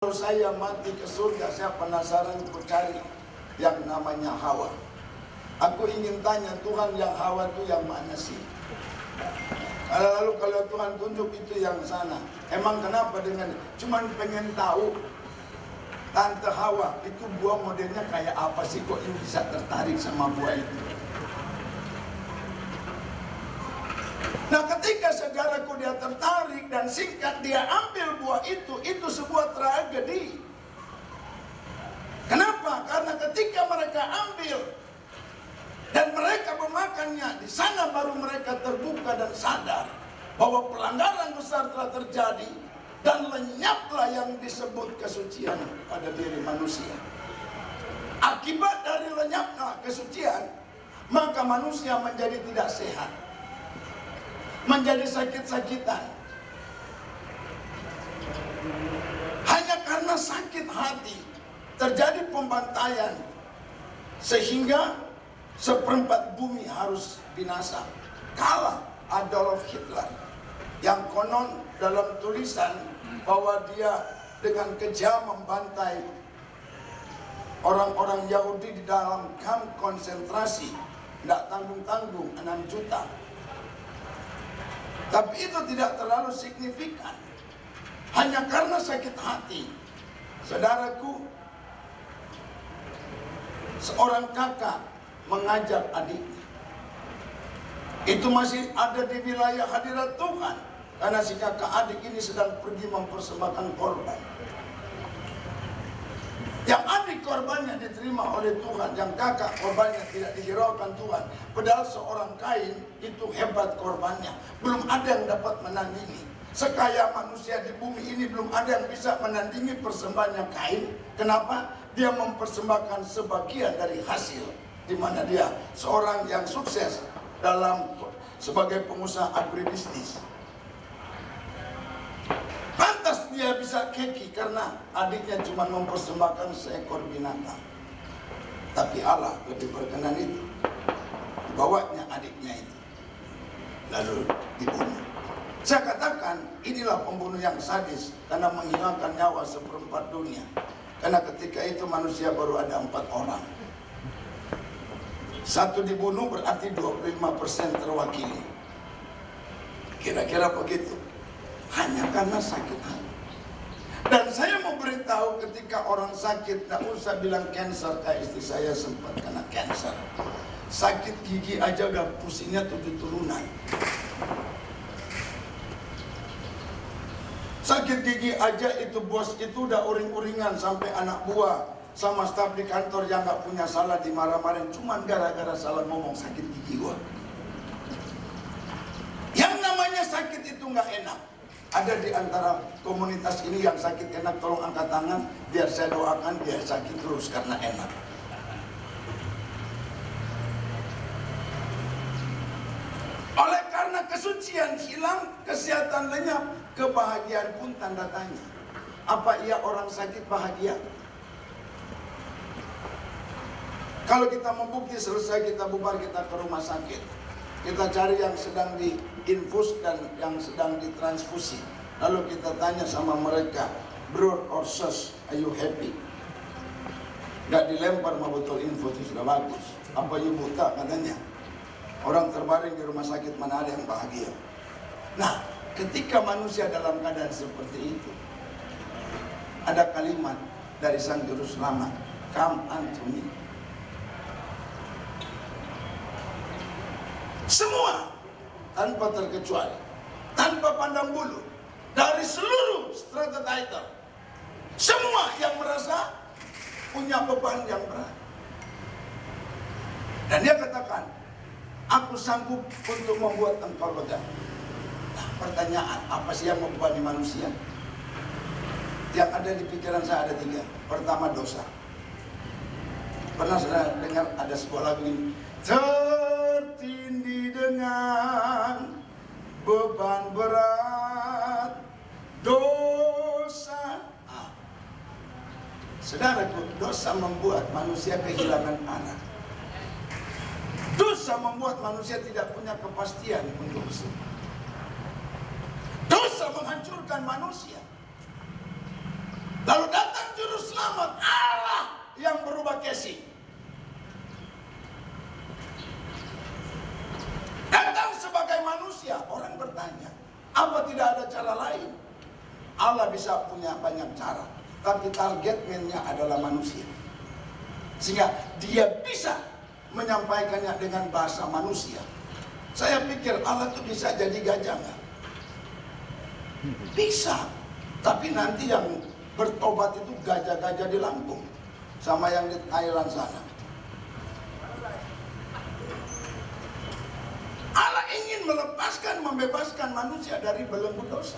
Kalau saya mati ke surga, saya penasaran ku cari yang namanya Hawa. Aku ingin tanya, Tuhan, yang Hawa itu yang mana sih? Lalu kalau Tuhan tunjuk itu yang sana, emang kenapa dengan cuman pengen tahu Tante Hawa itu buah modelnya kayak apa sih, kok ini bisa tertarik sama buah itu? Nah, ketika saudaraku dia tertarik dan singkat dia ambil buah itu sebuah tragedi. Kenapa? Karena ketika mereka ambil dan mereka memakannya, di sana baru mereka terbuka dan sadar bahwa pelanggaran besar telah terjadi dan lenyaplah yang disebut kesucian pada diri manusia. Akibat dari lenyapnya kesucian, maka manusia menjadi tidak sehat, menjadi sakit-sakitan, hanya karena sakit hati terjadi pembantaian sehingga seperempat bumi harus binasa. Kalah Adolf Hitler yang konon dalam tulisan bahwa dia dengan kejam membantai orang-orang Yahudi di dalam kamp konsentrasi, tidak tanggung-tanggung 6 juta. Tapi itu tidak terlalu signifikan. Hanya karena sakit hati, saudaraku, seorang kakak mengajak adiknya. Itu masih ada di wilayah hadirat Tuhan, karena si kakak adik ini sedang pergi mempersembahkan korban. Yang adik korbannya diterima oleh Tuhan, yang kakak korbannya tidak dihiraukan Tuhan. Padahal seorang Kain itu hebat korbannya, belum ada yang dapat menandingi. Sekaya manusia di bumi ini belum ada yang bisa menandingi persembahannya Kain. Kenapa? Dia mempersembahkan sebagian dari hasil, di mana dia seorang yang sukses dalam sebagai pengusaha agribisnis. Pantas dia bisa keki karena adiknya cuma mempersembahkan seekor binatang. Tapi Allah lebih berkenan itu. Dibawanya adiknya itu, lalu dibunuh. Saya katakan inilah pembunuh yang sadis, karena menghilangkan nyawa seperempat dunia. Karena ketika itu manusia baru ada 4 orang. Satu dibunuh berarti 25% terwakili. Kira-kira begitu. Hanya karena sakit hati. Dan saya mau beritahu, ketika orang sakit, tidak usah bilang cancer, kayak istri saya sempat kena cancer. Sakit gigi aja udah pusingnya 7 turunan. Sakit gigi aja itu bos itu udah uring-uringan, sampai anak buah sama staf di kantor yang nggak punya salah dimarah-marahin cuman gara-gara salah ngomong sakit gigi gua. Yang namanya sakit itu nggak enak. Ada di antara komunitas ini yang sakit enak, tolong angkat tangan biar saya doakan dia sakit terus karena enak. Oleh karena kesucian hilang, kesehatan lenyap, kebahagiaan pun tanda tanya. Apa iya orang sakit bahagia? Kalau kita membukti selesai, kita bubar, kita ke rumah sakit. Kita cari yang sedang diinfus dan yang sedang ditransfusi. Lalu kita tanya sama mereka, bro or sis, are you happy? Gak dilempar mah botol infus, itu sudah bagus. Apa you buta katanya? Orang terbaring di rumah sakit mana ada yang bahagia? Nah, ketika manusia dalam keadaan seperti itu, ada kalimat dari Sang Juru Selamat, come unto me. Semua tanpa terkecuali, tanpa pandang bulu, dari seluruh strata title, semua yang merasa punya beban yang berat. Dan dia katakan, aku sanggup untuk membuat engkau lega. Nah, pertanyaan, apa sih yang membebani manusia? Yang ada di pikiran saya ada 3. Pertama, dosa. Pernah saya dengar ada sebuah lagu ini, tertindih dengan beban berat dosa. Saudaraku, dosa membuat manusia kehilangan arah. Dosa membuat manusia tidak punya kepastian untuk hidup. Dosa menghancurkan manusia. Lalu datang juru selamat Allah yang berubah casing. Datang sebagai manusia. Orang bertanya, apa tidak ada cara lain? Allah bisa punya banyak cara, tapi targetnya adalah manusia. Sehingga dia bisa menyampaikannya dengan bahasa manusia. Saya pikir Allah itu bisa jadi gajah nggak? Bisa. Tapi nanti yang bertobat itu gajah-gajah di Lampung, sama yang di Thailand sana. Allah ingin melepaskan, membebaskan manusia dari belenggu dosa.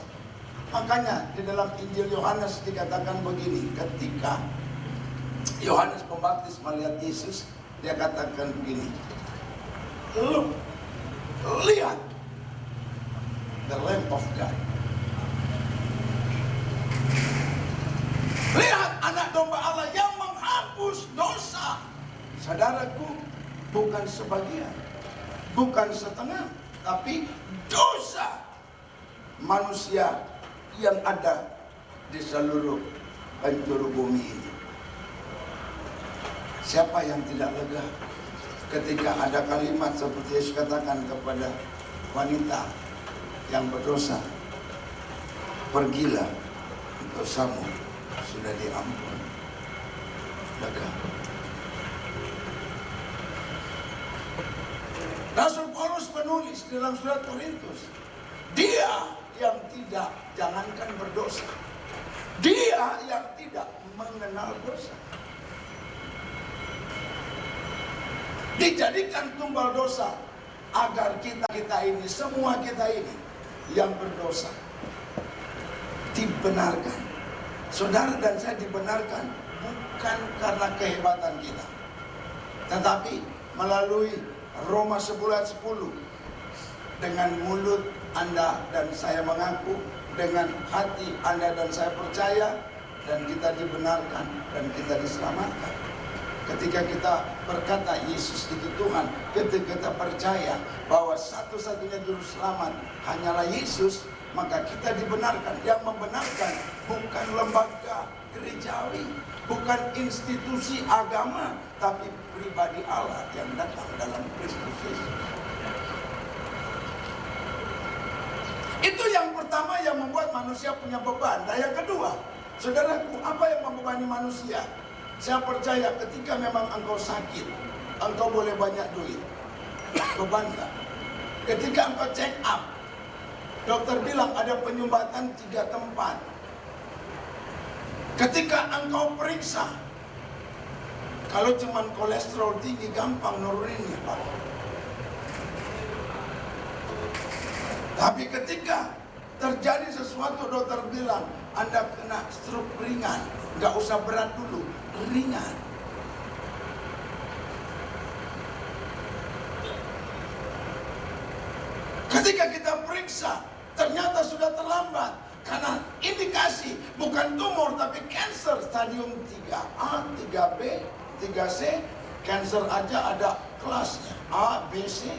Makanya di dalam Injil Yohanes dikatakan begini, ketika Yohanes Pembaptis melihat Yesus, dia katakan begini, "Look, lihat, the Lamb of God. Lihat anak domba Allah yang menghapus dosa." Saudaraku, bukan sebagian, bukan setengah, tapi dosa manusia yang ada di seluruh penjuru bumi ini. Siapa yang tidak lega ketika ada kalimat seperti Yesus katakan kepada wanita yang berdosa, "Pergilah, dosamu sudah diampun." Lega. Rasul Paulus menulis dalam surat Korintus, dia yang tidak, jangankan berdosa, dia yang tidak mengenal dosa, dijadikan tumbal dosa, agar kita ini, semua kita ini yang berdosa dibenarkan. Saudara dan saya dibenarkan bukan karena kehebatan kita, tetapi melalui Roma 11:10, dengan mulut Anda dan saya mengaku, dengan hati Anda dan saya percaya, dan kita dibenarkan dan kita diselamatkan. Ketika kita berkata Yesus itu Tuhan, ketika kita percaya bahwa satu-satunya juru selamat hanyalah Yesus, maka kita dibenarkan. Yang membenarkan bukan lembaga gerejawi, bukan institusi agama, tapi pribadi Allah yang datang dalam Kristus Yesus. Itu yang pertama yang membuat manusia punya beban. Nah, yang kedua, saudaraku, apa yang membebani manusia? Saya percaya ketika memang engkau sakit, engkau boleh banyak duit, beban gak? Ketika engkau check up, dokter bilang ada penyumbatan 3 tempat. Ketika engkau periksa, kalau cuman kolesterol tinggi gampang nuruninnya, Pak. Tapi ketika terjadi sesuatu, dokter bilang Anda kena stroke ringan, nggak usah berat dulu, ringan. Ketika kita periksa, ternyata sudah terlambat, karena indikasi bukan tumor tapi kanker stadium 3A, 3B, 3C. Kanker aja ada kelasnya, A, B, C.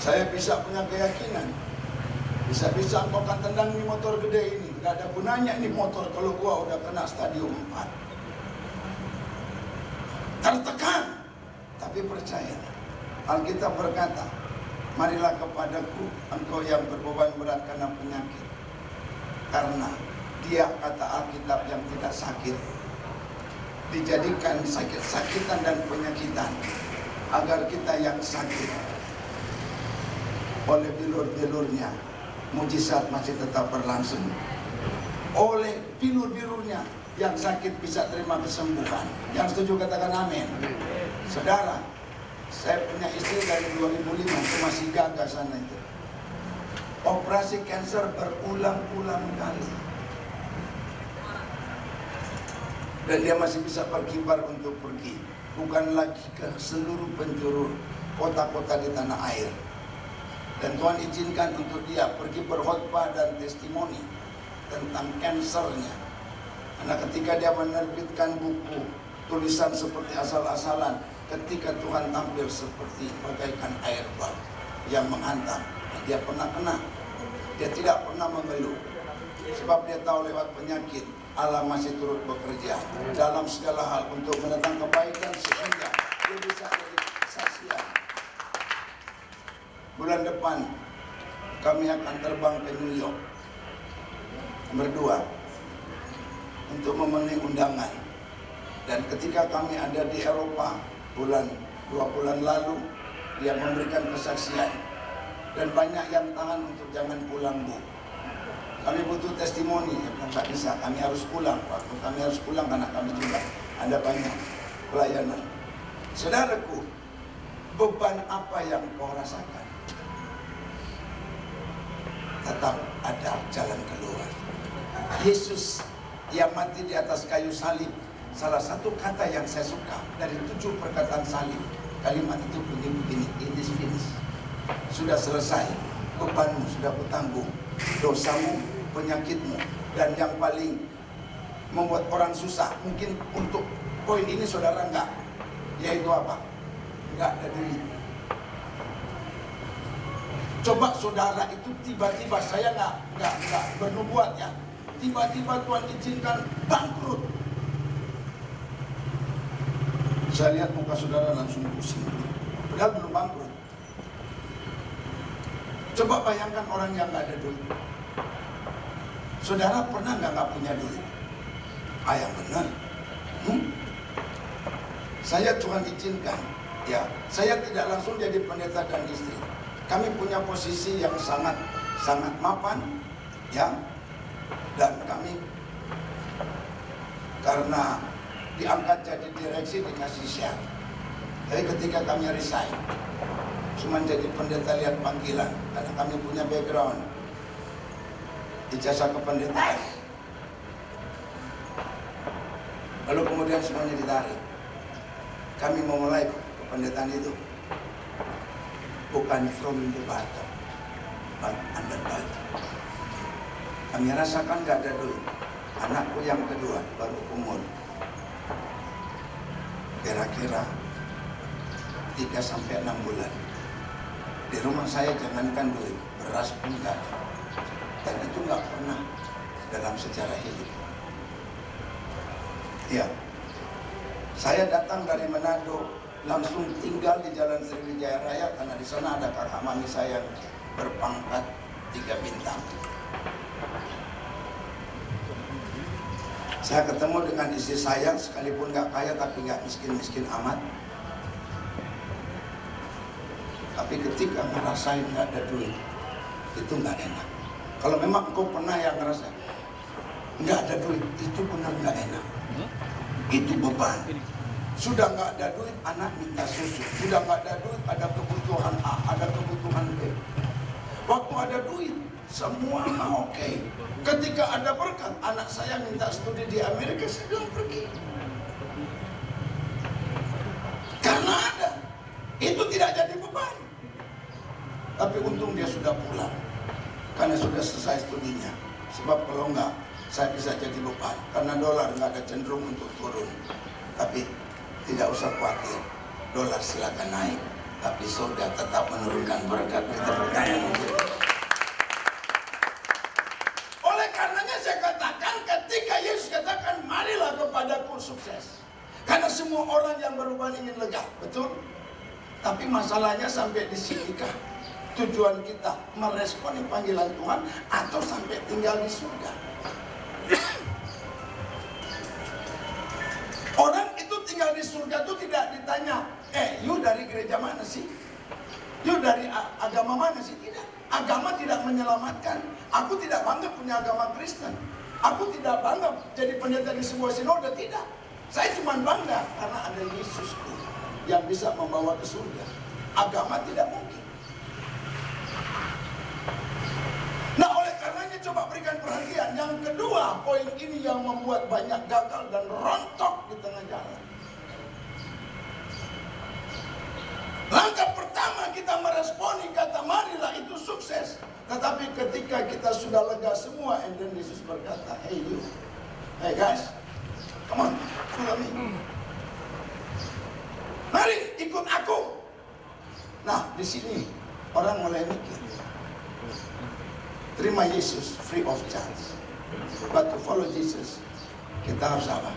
Saya bisa punya keyakinan, bisa-bisa engkau akan tendang ini motor gede ini, gak ada gunanya ini motor kalau gua udah kena stadium 4. Tertekan, tapi percaya. Alkitab berkata, marilah kepadaku engkau yang berbeban berat karena penyakit. Karena dia, kata Alkitab, yang tidak sakit dijadikan sakit-sakitan dan penyakitan, agar kita yang sakit oleh bilur-bilurnya mujizat masih tetap berlangsung. Oleh bilur-bilurnya yang sakit bisa terima kesembuhan. Yang setuju katakan amin. Saudara, saya punya istri dari 2005, itu masih gagah sana itu. Operasi kanker berulang-ulang kali. Dan dia masih bisa berkibar untuk pergi. Bukan lagi ke seluruh penjuru kota-kota di tanah air. Dan Tuhan izinkan untuk dia pergi berkhotbah dan testimoni tentang kansernya. Karena ketika dia menerbitkan buku tulisan seperti asal-asalan, ketika Tuhan tampil seperti bagaikan air bah yang menghantam, dia pernah kena. Dia tidak pernah mengeluh. Sebab dia tahu lewat penyakit Allah masih turut bekerja dalam segala hal untuk mendatangkan kebaikan sehingga dia bisa jadi kesaksian. Bulan depan kami akan terbang ke New York berdua untuk memenuhi undangan. Dan ketika kami ada di Eropa 2 bulan lalu, dia memberikan kesaksian. Dan banyak yang tahan untuk jangan pulang, Bu. Kami butuh testimoni. Dia bilang nggak bisa, kami harus pulang. Waktu kami harus pulang karena kami juga ada banyak pelayanan. Saudaraku, beban apa yang kau rasakan? Tetap ada jalan keluar. Yesus yang mati di atas kayu salib, salah satu kata yang saya suka dari 7 perkataan salib, kalimat itu bunyi begini, it is finished. Sudah selesai, bebanmu sudah kutanggung, dosamu, penyakitmu. Dan yang paling membuat orang susah, mungkin untuk poin ini saudara enggak, yaitu apa? Enggak ada duit. Coba saudara itu tiba-tiba, saya enggak bernubuat ya, tiba-tiba Tuhan izinkan bangkrut. Saya lihat muka saudara langsung pusing, padahal belum bangkrut. Coba bayangkan orang yang nggak ada duit. Saudara pernah nggak punya duit? Yang benar. Saya Tuhan izinkan, ya. Saya tidak langsung jadi pendeta dan istri. Kami punya posisi yang sangat mapan, ya. Dan kami karena diangkat jadi direksi dikasih share. Tapi ketika kami resign, cuma jadi pendeta lihat panggilan, karena kami punya background ijazah kependetaan. Lalu kemudian semuanya ditarik. Kami memulai kependetaan itu bukan from the bottom, but under bottom. Kami rasakan gak ada duit. Anakku yang kedua baru umur kira-kira 3-6 bulan. Di rumah saya jangankan duit, beras pun enggak ada. Dan itu enggak pernah dalam sejarah hidup. Ya, saya datang dari Manado, langsung tinggal di Jalan Sriwijaya Raya karena di sana ada kakak mami saya yang berpangkat 3 bintang. Saya ketemu dengan istri saya, sekalipun nggak kaya tapi nggak miskin-miskin amat. Tapi ketika ngerasain nggak ada duit, itu nggak enak. Kalau memang kau pernah yang ngerasa nggak ada duit, itu benar nggak enak. Itu beban. Sudah nggak ada duit, anak minta susu. Sudah nggak ada duit, ada kebutuhan A, ada kebutuhan B. Waktu ada duit, semua oke. Ketika ada berkat, anak saya minta studi di Amerika, saya bilang pergi. Karena ada. Itu tidak jadi beban. Tapi untung dia sudah pulang. Karena sudah selesai studinya. Sebab kalau enggak, saya bisa jadi beban. Karena dolar nggak ada cenderung untuk turun. Tapi tidak usah khawatir. Dolar silakan naik. Tapi surga tetap menurunkan berkat. Kita bertanya. Oleh karenanya saya katakan, ketika Yesus katakan, marilah kepadaku sukses. Karena semua orang yang berubah ingin lega, betul? Tapi masalahnya sampai di sinikah tujuan kita meresponi panggilan Tuhan atau sampai tinggal di surga? Orang itu tinggal di surga itu tidak ditanya, you dari gereja mana sih? You dari agama mana sih? Tidak. Agama tidak menyelamatkan. Aku tidak bangga punya agama Kristen. Aku tidak bangga jadi pendeta di sebuah sinode. Tidak. Saya cuma bangga karena ada Yesusku yang bisa membawa ke surga. Agama tidak mungkin. Nah, oleh karenanya coba berikan perhatian. Yang kedua, poin ini yang membuat banyak gagal dan rontok di tengah jalan. Langkah pertama kita meresponi kata marilah itu sukses. Tetapi ketika kita sudah lega semua, and then Yesus berkata, hey you, hey guys, come on, follow me. Mari ikut aku. Nah, di sini orang mulai mikir. terima Yesus free of charge. But to follow Jesus, kita harus apa?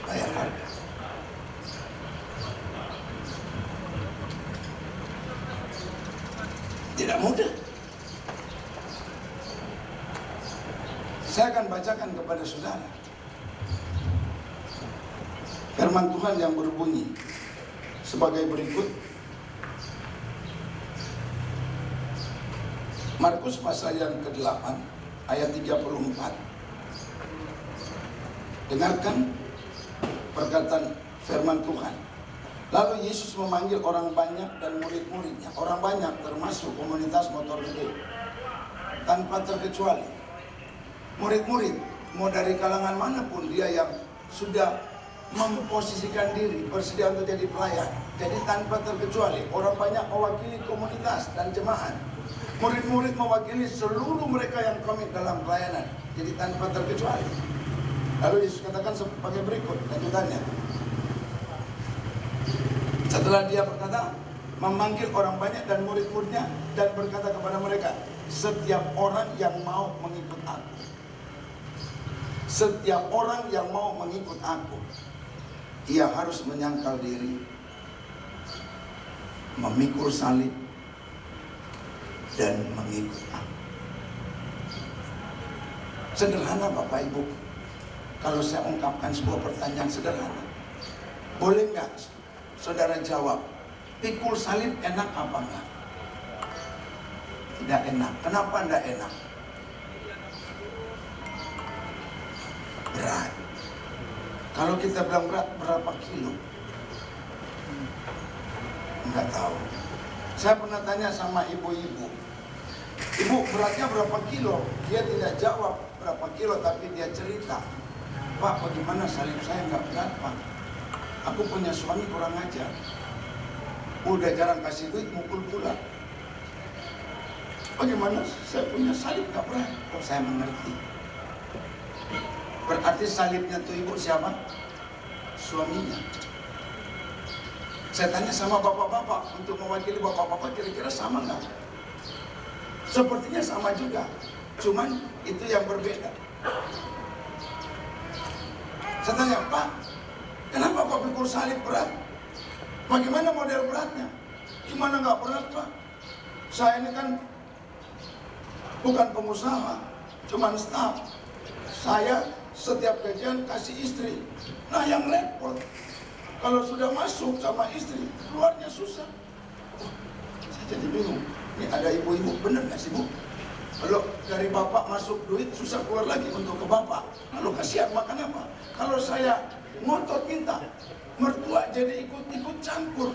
Bayar harga. Tidak mudah. Saya akan bacakan kepada saudara firman Tuhan yang berbunyi sebagai berikut. Markus pasal yang ke-8 ayat 34. Dengarkan perkataan firman Tuhan. Lalu Yesus memanggil orang banyak dan murid-muridnya. Orang banyak termasuk komunitas motor gede, tanpa terkecuali. Murid-murid, mau dari kalangan manapun, dia yang sudah memposisikan diri, bersedia untuk jadi pelayan. Jadi tanpa terkecuali, orang banyak mewakili komunitas dan jemaat. Murid-murid mewakili seluruh mereka yang komit dalam pelayanan. Jadi tanpa terkecuali. Lalu Yesus katakan sebagai berikut lanjutannya. Setelah dia berkata, memanggil orang banyak dan murid-muridnya, dan berkata kepada mereka, setiap orang yang mau mengikut aku, setiap orang yang mau mengikut aku, ia harus menyangkal diri, memikul salib, dan mengikut aku. Sederhana Bapak Ibu. Kalau saya ungkapkan sebuah pertanyaan sederhana, boleh nggak saudara jawab, pikul salib enak apa enggak? Tidak enak. Kenapa enggak enak? Berat. Kalau kita bilang berat, berapa kilo? Enggak tahu. Saya pernah tanya sama ibu-ibu, ibu beratnya berapa kilo? Dia tidak jawab berapa kilo, tapi dia cerita, Pak, bagaimana salib saya enggak berat, Pak? Aku punya suami kurang ajar, udah jarang kasih duit, mukul pula. Bagaimana saya punya salib gak berat? Oh, saya mengerti. Berarti salibnya tuh ibu siapa? Suaminya. Saya tanya sama bapak-bapak, untuk mewakili bapak-bapak kira-kira sama nggak? Sepertinya sama juga, cuman itu yang berbeda. Saya tanya, Pak, kenapa kok pikul salib berat? Bagaimana model beratnya? Gimana nggak berat, Pak? Saya ini kan bukan pengusaha, cuman staf. Saya setiap gajian kasih istri. Nah yang repot, kalau sudah masuk sama istri, keluarnya susah. Oh, saya jadi bingung. Ini ada ibu-ibu, bener nggak sih Bu? Kalau dari bapak masuk duit, susah keluar lagi untuk ke bapak. Lalu kasihan makan apa? Kalau saya ngotot minta, mertua jadi ikut-ikut campur.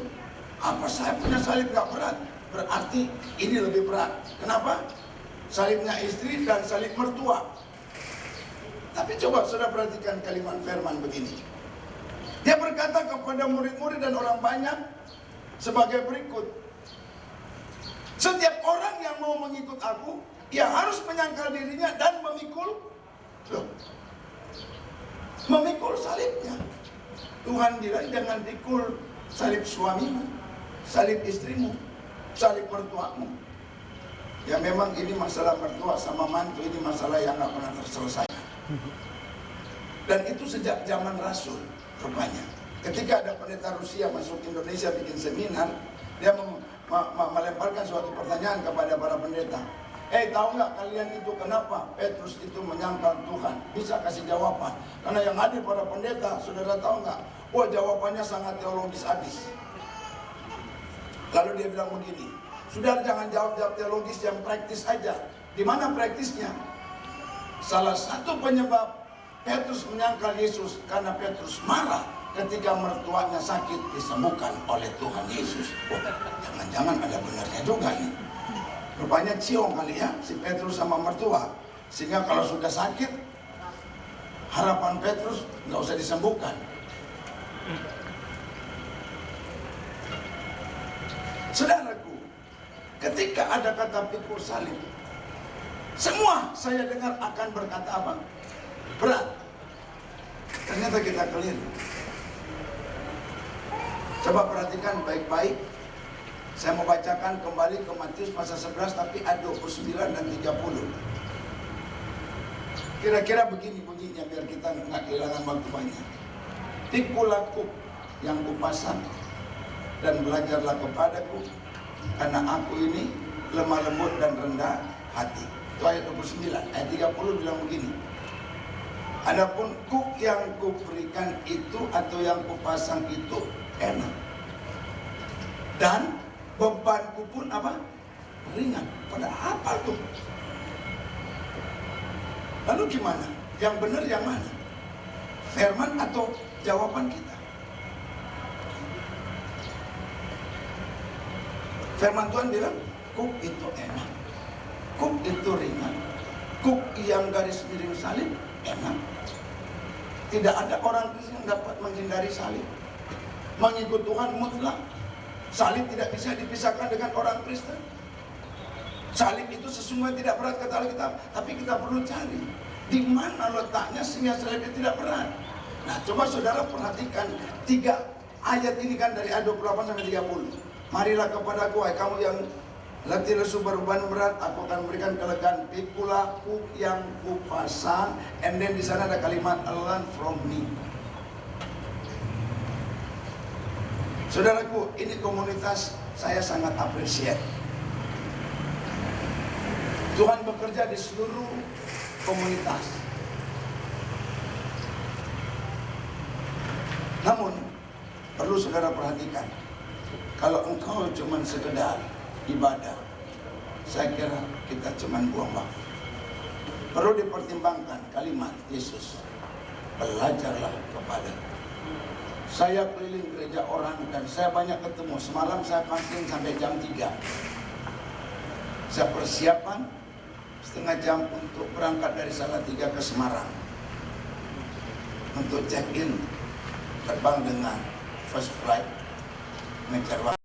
Apa saya punya salib gak berat? Berarti ini lebih berat. Kenapa? Salibnya istri dan salib mertua. Tapi coba saudara perhatikan kalimat firman begini. Dia berkata kepada murid-murid dan orang banyak sebagai berikut. Setiap orang yang mau mengikut aku, ia harus menyangkal dirinya dan memikul salibnya. Tuhan bilang jangan pikul salib suamimu, salib istrimu, salib mertuamu. Ya memang ini masalah mertua sama mantu, ini masalah yang gak pernah terselesaikan. Dan itu sejak zaman Rasul rupanya. Ketika ada pendeta Rusia masuk Indonesia bikin seminar, dia melemparkan suatu pertanyaan kepada para pendeta. Tahu nggak kalian itu kenapa Petrus itu menyangkal Tuhan? Bisa kasih jawaban? Karena yang hadir para pendeta, saudara tahu nggak? Wah, jawabannya sangat teologis habis. Lalu dia bilang begini, saudara jangan jawab teologis, yang praktis aja. Di mana praktisnya? Salah satu penyebab Petrus menyangkal Yesus karena Petrus marah ketika mertuanya sakit disembuhkan oleh Tuhan Yesus. Wah, jangan-jangan ada benarnya juga nih. Rupanya ciong kali ya si Petrus sama mertua, sehingga kalau sudah sakit harapan Petrus nggak usah disembuhkan. Saudaraku, ketika ada kata pikul salib, semua saya dengar akan berkata apa? Berat. Ternyata kita keliru. Coba perhatikan baik-baik. Saya mau bacakan kembali ke Matius pasal 11 tapi ayat 29 dan 30. Kira-kira begini bunyinya biar kita nggak kehilangan waktu banyak. Pikulah kuk yang kupasang dan belajarlah kepadaku, karena aku ini lemah lembut dan rendah hati. Itu ayat 29. Ayat 30 bilang begini. Adapun kuk yang kuberikan itu atau yang kupasang itu enak, dan bebanku pun apa? Ringan. Pada apa tuh? Lalu gimana? Yang benar yang mana? Firman atau jawaban kita? Firman Tuhan bilang, kuk itu enak, kuk itu ringan, kuk yang garis miring salib enak. Tidak ada orang Kristen yang dapat menghindari salib. Mengikut Tuhan mutlak. Salib tidak bisa dipisahkan dengan orang Kristen. Salib itu sesungguhnya tidak berat kata Alkitab, tapi kita perlu cari di mana letaknya sehingga salib itu tidak berat. Nah, coba saudara perhatikan 3 ayat ini kan dari ayat 28 sampai 30. Marilah kepadaku, hai kamu yang letih lesu berbeban berat, aku akan memberikan kelegaan. Pikulah kuk yang kupasang, and then di sana ada kalimat learn from me. Saudaraku, ini komunitas saya sangat appreciate. Tuhan bekerja di seluruh komunitas. Namun, perlu saudara perhatikan, kalau engkau cuma sekedar ibadah, saya kira kita cuma buang waktu. Perlu dipertimbangkan kalimat Yesus, belajarlah kepada. Saya keliling gereja orang dan saya banyak ketemu. Semalam saya fasting sampai jam 3. Saya persiapan setengah jam untuk berangkat dari Salatiga ke Semarang untuk check in, terbang dengan first flight, ngejar waktu.